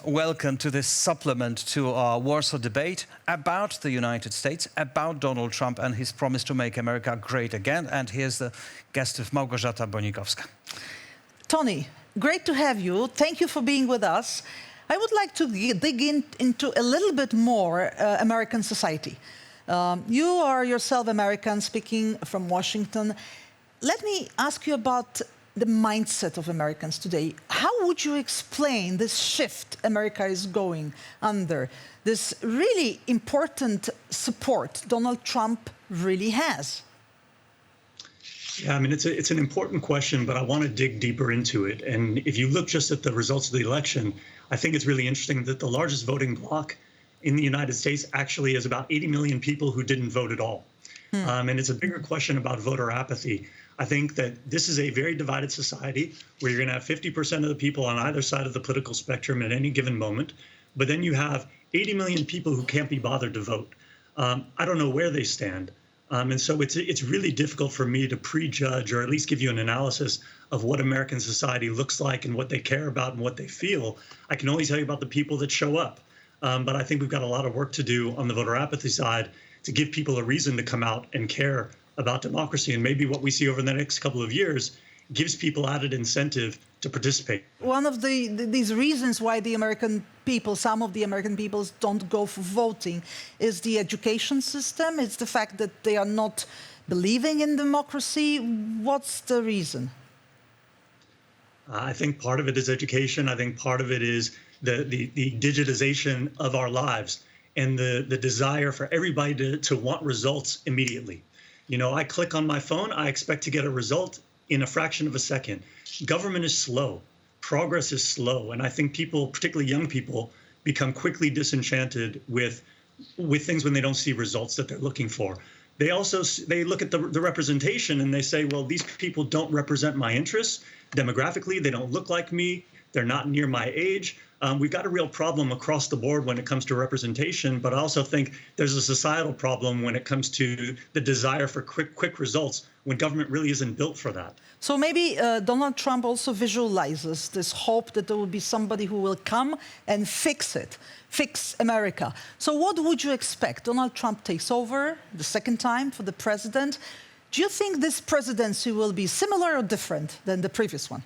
welcome to this supplement to our Warsaw Debate about the United States, about Donald Trump and his promise to make America great again. And here's the guest of Małgorzata Bonikowska. Tony, great to have you. Thank you for being with us. I would like to dig into a little bit more American society. You are yourself American, speaking from Washington. Let me ask you about the mindset of Americans today. How would you explain this shift America is going under, this really important support Donald Trump really has? Yeah, I mean, it's an important question, but I want to dig deeper into it. And if you look just at the results of the election, I think it's really interesting that the largest voting bloc in the United States actually is about 80 million people who didn't vote at all. And it's a bigger question about voter apathy. I think that this is a very divided society where you're going to have 50% of the people on either side of the political spectrum at any given moment. But then you have 80 million people who can't be bothered to vote. I don't know where they stand. And so it's really difficult for me to prejudge or at least give you an analysis of what American society looks like and what they care about and what they feel. I can only tell you about the people that show up. But I think we've got a lot of work to do on the voter apathy side to give people a reason to come out and care about democracy. And maybe what we see over the next couple of years gives people added incentive to participate. One of these reasons why the American people, some of the American peoples don't go for voting is the education system. It's the fact that they are not believing in democracy. What's the reason? I think part of it is education. I think part of it is the digitization of our lives and the desire for everybody to want results immediately. You know, I click on my phone, I expect to get a result in a fraction of a second. Government is slow. Progress is slow. And I think people, particularly young people, become quickly disenchanted with things when they don't see results that they're looking for. They look at the representation and they say, well, these people don't represent my interests. Demographically, they don't look like me. They're not near my age. We've got a real problem across the board when it comes to representation, but I also think there's a societal problem when it comes to the desire for quick results when government really isn't built for that. So maybe Donald Trump also visualizes this hope that there will be somebody who will come and fix America. So what would you expect? Donald Trump takes over the second time for the president. Do you think this presidency will be similar or different than the previous one?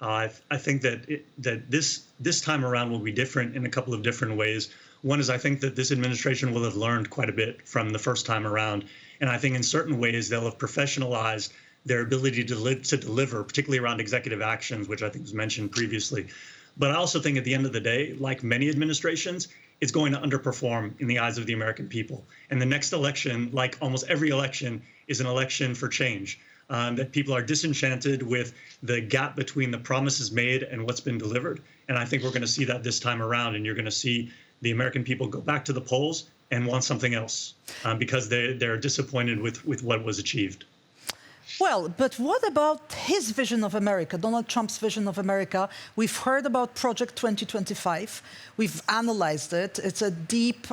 I think that this time around will be different in a couple of different ways. One is I think that this administration will have learned quite a bit from the first time around. And I think in certain ways they'll have professionalized their ability to deliver, particularly around executive actions, which I think was mentioned previously. But I also think at the end of the day, like many administrations, it's going to underperform in the eyes of the American people. And the next election, like almost every election, is an election for change. That people are disenchanted with the gap between the promises made and what's been delivered. And I think we're going to see that this time around. And you're going to see the American people go back to the polls and want something else because they're disappointed with what was achieved. Well, but what about his vision of America, Donald Trump's vision of America? We've heard about Project 2025. We've analyzed it. It's a deep,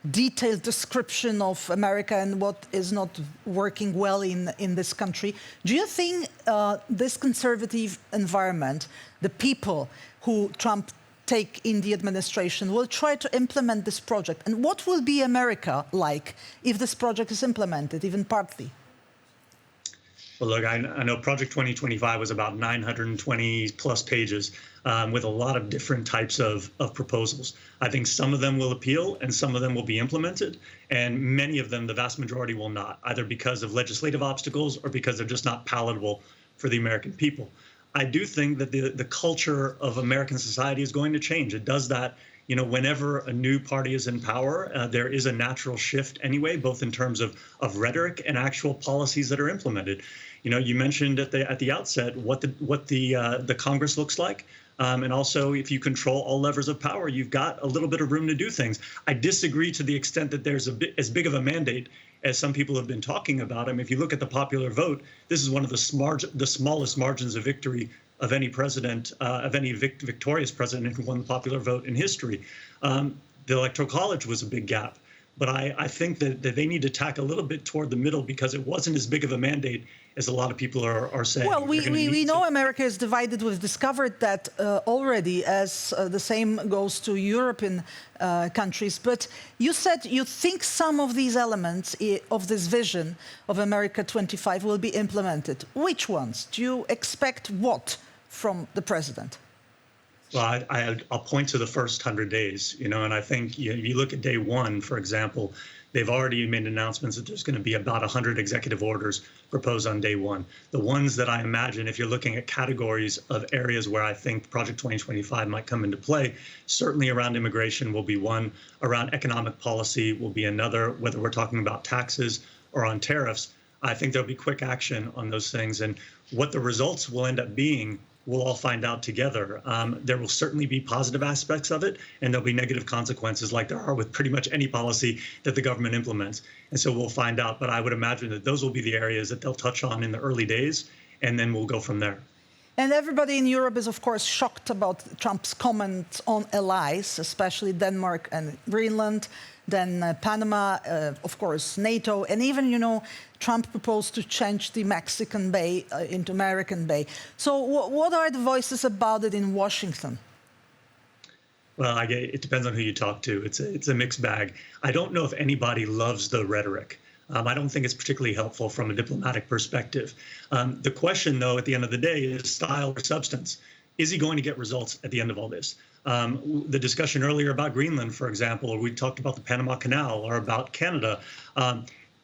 detailed description of America and what is not working well in this country. Do you think this conservative environment, the people who Trump take in the administration, will try to implement this project? And what will be America like if this project is implemented, even partly? Well, look, I know Project 2025 was about 920 plus pages with a lot of different types of proposals. I think some of them will appeal and some of them will be implemented. And many of them, the vast majority, will not, either because of legislative obstacles or because they're just not palatable for the American people. I do think that the culture of American society is going to change. It does that. You know, whenever a new party is in power, there is a natural shift anyway, both in terms of rhetoric and actual policies that are implemented. You know, you mentioned at the outset what the Congress looks like. And also, if you control all levers of power, you've got a little bit of room to do things. I disagree to the extent that there's as big of a mandate as some people have been talking about. I mean, if you look at the popular vote, this is one of the smallest margins of victory of any president, of any victorious president who won the popular vote in history. The Electoral College was a big gap. But I think that they need to tack a little bit toward the middle because it wasn't as big of a mandate as a lot of people are saying. Well, we know America is divided. We've discovered that already, as the same goes to European countries. But you said you think some of these elements of this vision of America 25 will be implemented. Which ones? Do you expect what from the president? Well, I'll point to the first 100 days, and I think you look at day one, for example, they've already made announcements that there's going to be about 100 executive orders proposed on day one. The ones that I imagine, if you're looking at categories of areas where I think Project 2025 might come into play, certainly around immigration will be one, around economic policy will be another, whether we're talking about taxes or on tariffs. I think there'll be quick action on those things. And what the results will end up being, we'll all find out together. There will certainly be positive aspects of it, and there'll be negative consequences like there are with pretty much any policy that the government implements. And so we'll find out. But I would imagine that those will be the areas that they'll touch on in the early days, and then we'll go from there. And everybody in Europe is, of course, shocked about Trump's comments on allies, especially Denmark and Greenland, then Panama, of course, NATO, and even, Trump proposed to change the Mexican Bay into American Bay. So what are the voices about it in Washington? Well, it depends on who you talk to. It's a mixed bag. I don't know if anybody loves the rhetoric. I don't think it's particularly helpful from a diplomatic perspective. The question, though, at the end of the day is style or substance. Is he going to get results at the end of all this? The discussion earlier about Greenland, for example, or we talked about the Panama Canal or about Canada.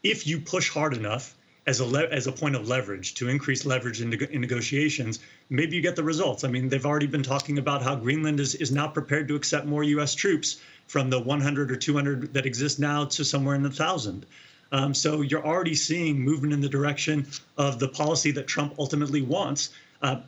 If you push hard enough as a point of leverage to increase leverage in negotiations, maybe you get the results. I mean, they've already been talking about how Greenland is now prepared to accept more U.S. troops from the 100 or 200 that exist now to somewhere in the 1,000. So you're already seeing movement in the direction of the policy that Trump ultimately wants.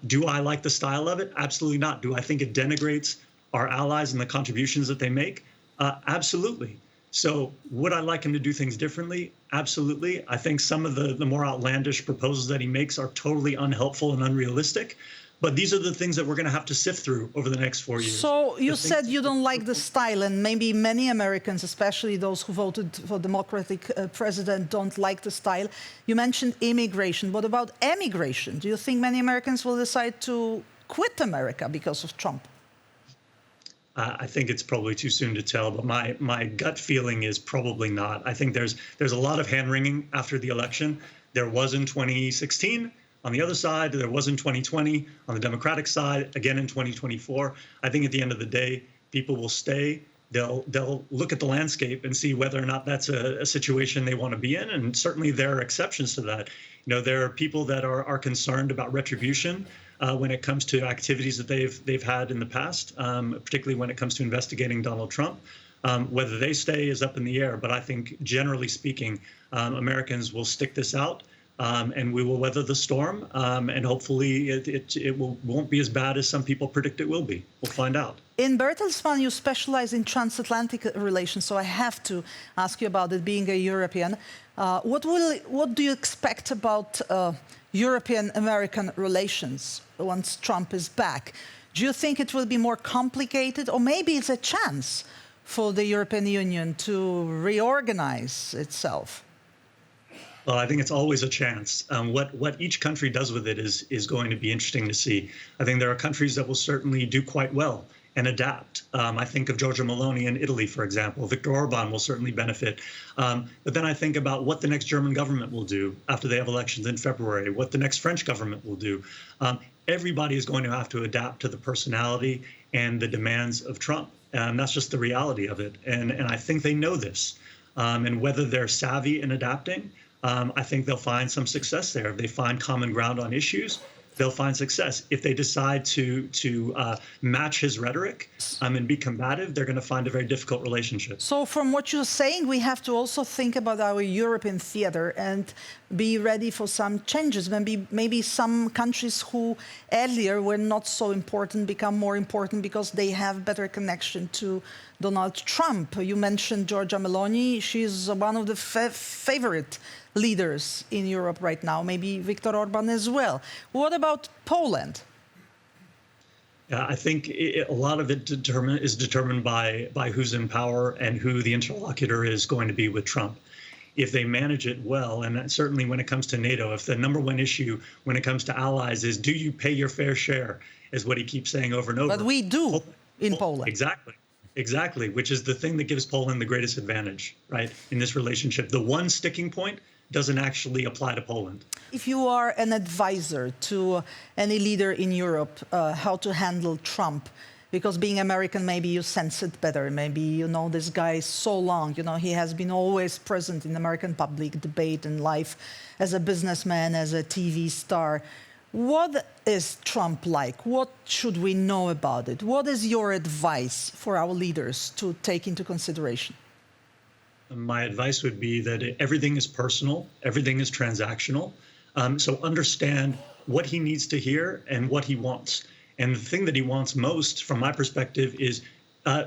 Do I like the style of it? Absolutely not. Do I think it denigrates our allies and the contributions that they make? Absolutely. So would I like him to do things differently? Absolutely. I think some of the more outlandish proposals that he makes are totally unhelpful and unrealistic. But these are the things that we're going to have to sift through over the next 4 years. So you said you don't like the style, and maybe many Americans, especially those who voted for Democratic president, don't like the style. You mentioned immigration. What about emigration? Do you think many Americans will decide to quit America because of Trump? I think it's probably too soon to tell, but my gut feeling is probably not. I think there's a lot of hand-wringing after the election. There was in 2016. On the other side, there was in 2020. On the Democratic side, again in 2024. I think at the end of the day, people will stay. They'll look at the landscape and see whether or not that's a situation they want to be in. And certainly there are exceptions to that. There are people that are concerned about retribution when it comes to activities that they've had in the past, particularly when it comes to investigating Donald Trump. Whether they stay is up in the air. But I think generally speaking, Americans will stick this out. And we will weather the storm, and hopefully it won't be as bad as some people predict it will be. We'll find out. In Bertelsmann, you specialize in transatlantic relations, so I have to ask you about it, being a European. What do you expect about European-American relations once Trump is back? Do you think it will be more complicated, or maybe it's a chance for the European Union to reorganize itself? Well, I think it's always a chance. What each country does with it is going to be interesting to see. I think there are countries that will certainly do quite well and adapt. I think of Giorgia Meloni in Italy, for example. Viktor Orban will certainly benefit. But then I think about what the next German government will do after they have elections in February, what the next French government will do. Everybody is going to have to adapt to the personality and the demands of Trump. And that's just the reality of it. And I think they know this. And whether they're savvy in adapting, I think they'll find some success there. If they find common ground on issues, they'll find success. If they decide to match his rhetoric and be combative, they're going to find a very difficult relationship. So from what you're saying, we have to also think about our European theater and be ready for some changes. Maybe some countries who earlier were not so important become more important because they have better connection to Donald Trump. You mentioned Giorgia Meloni. She's one of the favorite leaders in Europe right now, maybe Viktor Orban as well. What about Poland? Yeah, I think a lot of it is determined by who's in power and who the interlocutor is going to be with Trump. if they manage it well, and certainly when it comes to NATO, if the number one issue when it comes to allies is, do you pay your fair share, is what he keeps saying over and over. But we do in Poland. Exactly, which is the thing that gives Poland the greatest advantage, right, in this relationship. The one sticking point doesn't actually apply to Poland. If you are an advisor to any leader in Europe, how to handle Trump, because being American, maybe you sense it better. Maybe you know this guy so long. You know, he has been always present in American public debate and life as a businessman, as a TV star. What is Trump like? What should we know about it? What is your advice for our leaders to take into consideration? My advice would be that everything is personal, everything is transactional. So understand what he needs to hear and what he wants. And the thing that he wants most, from my perspective, is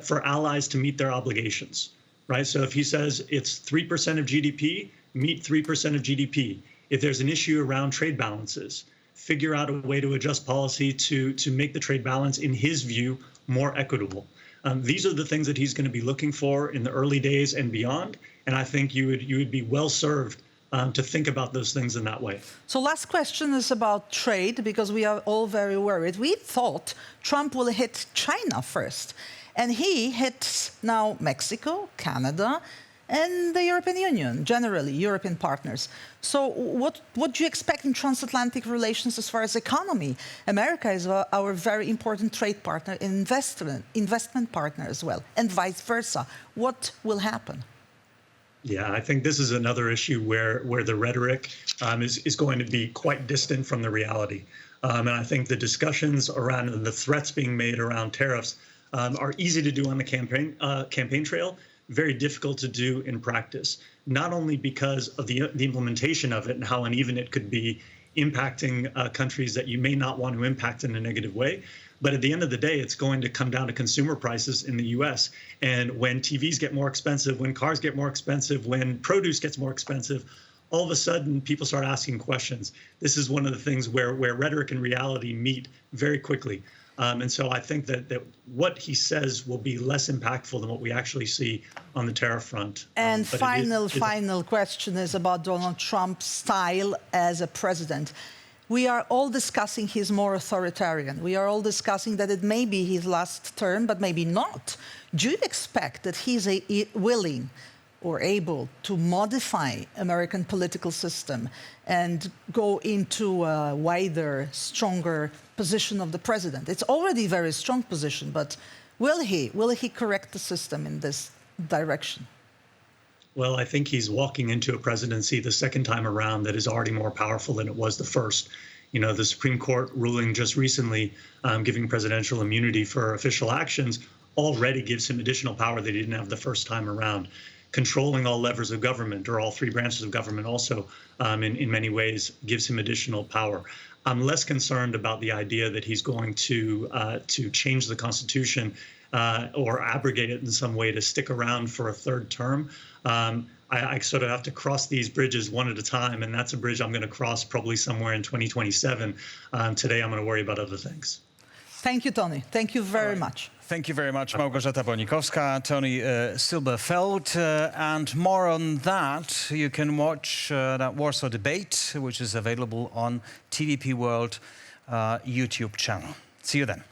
for allies to meet their obligations, right? So if he says it's 3% of GDP, meet 3% of GDP. If there's an issue around trade balances, figure out a way to adjust policy to make the trade balance, in his view, more equitable. These are the things that he's going to be looking for in the early days and beyond. And I think you would be well served to think about those things in that way. So last question is about trade, because we are all very worried. We thought Trump will hit China first, and he hits now Mexico, Canada, and the European Union, generally, European partners. So what do you expect in transatlantic relations as far as economy? America is our very important trade partner, investment partner as well, and vice versa. What will happen? Yeah, I think this is another issue where the rhetoric is going to be quite distant from the reality. And I think the discussions around the threats being made around tariffs are easy to do on the campaign trail, very difficult to do in practice, not only because of the implementation of it and how uneven it could be, impacting countries that you may not want to impact in a negative way, but at the end of the day, it's going to come down to consumer prices in the U.S. And when TVs get more expensive, when cars get more expensive, when produce gets more expensive, all of a sudden people start asking questions. This is one of the things where rhetoric and reality meet very quickly. And so I think that what he says will be less impactful than what we actually see on the tariff front. And final question is about Donald Trump's style as a president. We are all discussing he's more authoritarian. We are all discussing that it may be his last term, but maybe not. Do you expect that he's willing or able to modify American political system and go into a wider, stronger position of the president? It's already a very strong position, but will he correct the system in this direction? Well, I think he's walking into a presidency the second time around that is already more powerful than it was the first. You know, the Supreme Court ruling just recently giving presidential immunity for official actions already gives him additional power that he didn't have the first time around. Controlling all levers of government, or all three branches of government, also in many ways gives him additional power. I'm less concerned about the idea that he's going to change the Constitution or abrogate it in some way to stick around for a third term. I sort of have to cross these bridges one at a time, and that's a bridge I'm going to cross probably somewhere in 2027. Today, I'm going to worry about other things. Thank you, Tony. Thank you very much. Thank you very much, Małgorzata Bonikowska, Anthony Silberfield. And more on that, you can watch that Warsaw Debate, which is available on TVP World YouTube channel. See you then.